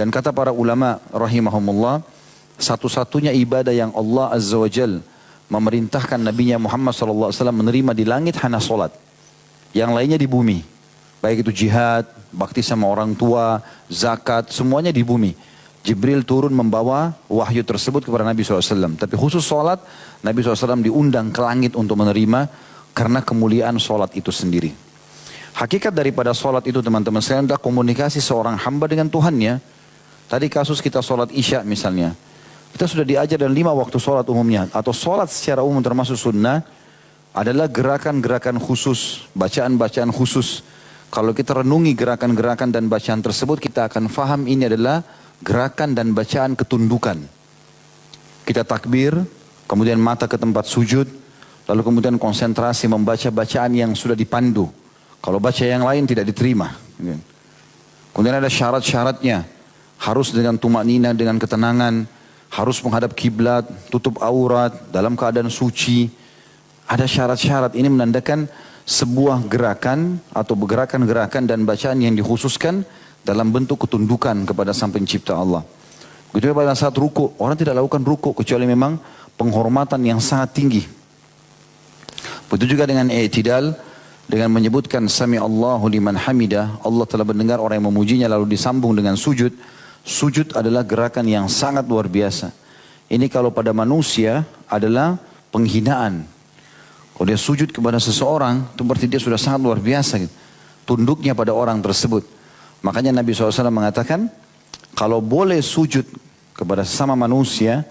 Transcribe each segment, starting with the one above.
Dan kata para ulama rahimahumullah, satu-satunya ibadah yang Allah Azza wa Jal memerintahkan Nabinya Muhammad SAW menerima di langit hanya solat. Yang lainnya di bumi. Baik itu jihad, bakti sama orang tua, zakat, semuanya di bumi. Jibril turun membawa wahyu tersebut kepada Nabi SAW. Tapi khusus solat, Nabi SAW diundang ke langit untuk menerima karena kemuliaan solat itu sendiri. Hakikat daripada solat itu teman-teman sekalian adalah komunikasi seorang hamba dengan Tuhannya. Tadi kasus kita solat isya misalnya. Kita sudah diajar dan 5 waktu solat umumnya. Atau solat secara umum termasuk sunnah adalah gerakan-gerakan khusus, bacaan-bacaan khusus. Kalau kita renungi gerakan-gerakan dan bacaan tersebut, kita akan faham ini adalah gerakan dan bacaan ketundukan. Kita takbir, kemudian mata ke tempat sujud, lalu kemudian konsentrasi membaca bacaan yang sudah dipandu. Kalau baca yang lain tidak diterima. Kemudian ada syarat-syaratnya. Harus dengan tumaknina, dengan ketenangan. Harus menghadap kiblat, tutup aurat, dalam keadaan suci. Ada syarat-syarat. Ini menandakan sebuah gerakan atau gerakan-gerakan dan bacaan yang dikhususkan dalam bentuk ketundukan kepada Sang Pencipta Allah. Begitu pada saat ruku, orang tidak lakukan ruku kecuali memang penghormatan yang sangat tinggi. Begitu juga dengan i'tidal, dengan menyebutkan Sami Allahu liman hamidah, Allah telah mendengar orang yang memujinya lalu disambung dengan sujud. Sujud adalah gerakan yang sangat luar biasa. Ini kalau pada manusia adalah penghinaan. Kalau dia sujud kepada seseorang, itu berarti dia sudah sangat luar biasa. Gitu. Tunduknya pada orang tersebut. Makanya Nabi SAW mengatakan, kalau boleh sujud kepada sesama manusia,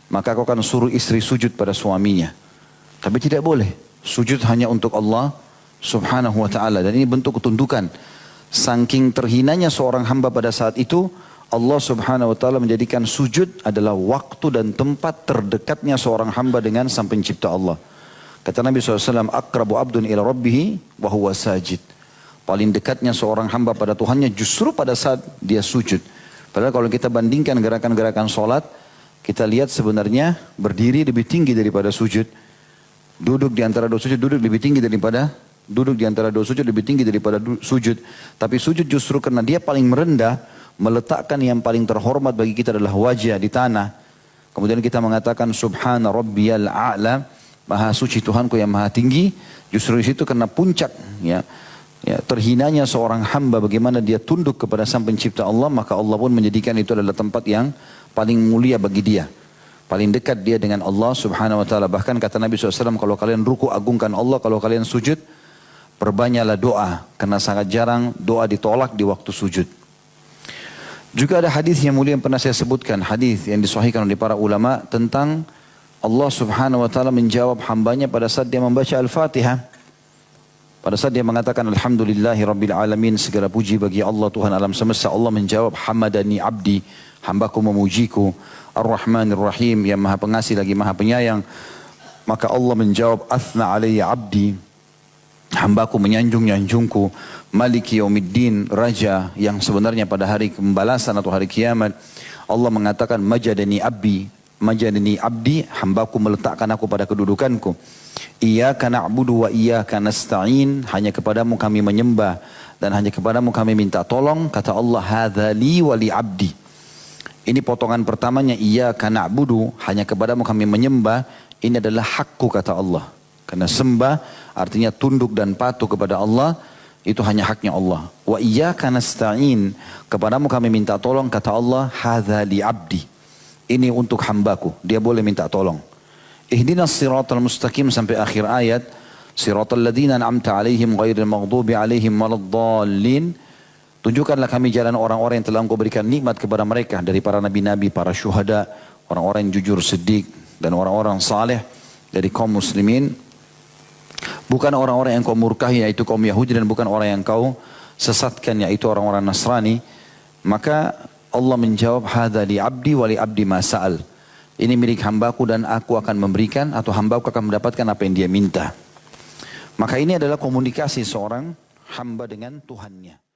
maka kau akan suruh istri sujud pada suaminya. Tapi tidak boleh. Sujud hanya untuk Allah subhanahu wa ta'ala. Dan ini bentuk ketundukan. Saking terhinanya seorang hamba pada saat itu, Allah subhanahu wa ta'ala menjadikan sujud adalah waktu dan tempat terdekatnya seorang hamba dengan Sang Pencipta Allah. Kata Nabi SAW, akrabu abdun ila rabbihi wa huwa sajid. Paling dekatnya seorang hamba pada Tuhannya justru pada saat dia sujud. Padahal kalau kita bandingkan gerakan-gerakan solat, kita lihat sebenarnya berdiri lebih tinggi daripada sujud. Duduk di antara dua sujud, duduk lebih tinggi daripada duduk di antara dua sujud lebih tinggi daripada sujud. Tapi sujud justru karena dia paling merendah, meletakkan yang paling terhormat bagi kita adalah wajah di tanah. Kemudian kita mengatakan subhana rabbiyal a'la, maha suci Tuhanku yang maha tinggi. Justru di situ karena puncak ya terhinanya seorang hamba bagaimana dia tunduk kepada Sang Pencipta Allah, maka Allah pun menjadikan itu adalah tempat yang paling mulia bagi dia. Paling dekat dia dengan Allah subhanahu wa ta'ala. Bahkan kata Nabi SAW, kalau kalian ruku agungkan Allah, kalau kalian sujud perbanyaklah doa. Karena sangat jarang doa ditolak di waktu sujud. Juga ada hadis yang mulia yang pernah saya sebutkan, hadis yang disahihkan oleh para ulama tentang Allah subhanahu wa ta'ala menjawab hambanya pada saat dia membaca Al-Fatihah. Pada saat dia mengatakan Alhamdulillahi Rabbil Alamin, segala puji bagi Allah Tuhan alam semesta. Allah menjawab hamadani abdi, hambaku memujiku. Ar-Rahmanir Rahim, yang maha pengasih lagi maha penyayang. Maka Allah menjawab athna alayya abdi, hambaku menyanjung-nyanjungku. Maliki yaumiddin, raja yang sebenarnya pada hari pembalasan atau hari kiamat. Allah mengatakan majadani abdi, hambaku meletakkan aku pada kedudukanku. Iyyaka na'budu wa iyyaka nasta'in, hanya kepadamu kami menyembah dan hanya kepadamu kami minta tolong. Kata Allah, hadza li wa li abdi. Ini potongan pertamanya, iyyaka na'budu, hanya kepadamu kami menyembah. Ini adalah hakku kata Allah. Karena sembah artinya tunduk dan patuh kepada Allah, itu hanya haknya Allah. Wa iyyaka nasta'in, kepadamu kami minta tolong. Kata Allah, hadza li abdi. Ini untuk hambaku, dia boleh minta tolong. Ihdinas siratal mustaqim sampai akhir ayat. Siratal ladzina an'amta alaihim ghairil maghdubi alaihim waladdallin. Tunjukkanlah kami jalan orang-orang yang telah Engkau berikan nikmat kepada mereka dari para nabi-nabi, para syuhada, orang-orang yang jujur, sedih dan orang-orang saleh dari kaum muslimin. Bukan orang-orang yang kau murkahi yaitu kaum Yahudi, dan bukan orang yang kau sesatkan yaitu orang-orang Nasrani. Maka Allah menjawab hadza li abdi wa li abdi ma sa'al. Ini milik hambaku dan aku akan memberikan, atau hambaku akan mendapatkan apa yang dia minta. Maka ini adalah komunikasi seorang hamba dengan Tuhannya.